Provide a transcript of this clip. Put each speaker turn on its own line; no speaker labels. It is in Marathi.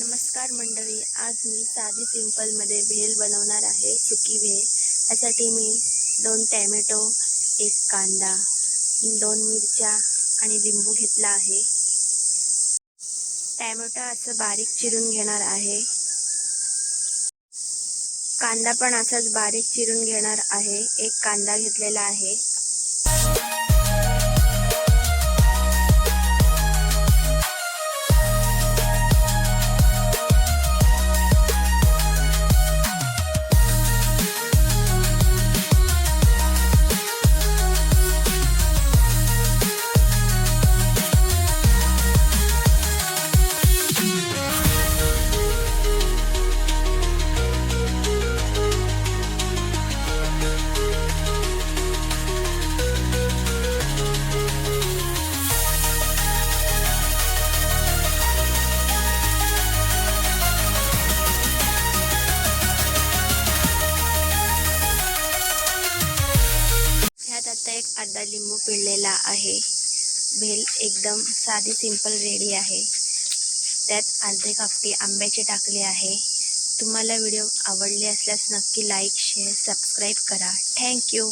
नमस्कार मंडळी, आज मी साधी सिंपलमध्ये भेल बनवणार आहे, सुकी भेल। यासाठी मी 2 टॅमॅटो, 1 कांदा, 2 मिरच्या आणि लिंबू घेतला आहे। टॅमॅटो असं बारीक चिरून घेणार आहे। कांदा पण असाच बारीक चिरून घेणार आहे। 1 कांदा घेतलेला आहे। आता एक अर्धा लिंबू पिळलेला आहे। भेल एकदम साधी सिंपल रेडी आहे। त्यात अर्धे कापटी आंब्याचे टाकले आहे। तुम्हाला व्हिडिओ आवडले असल्यास नक्की लाईक, शेअर, सबस्क्राईब करा। Thank you.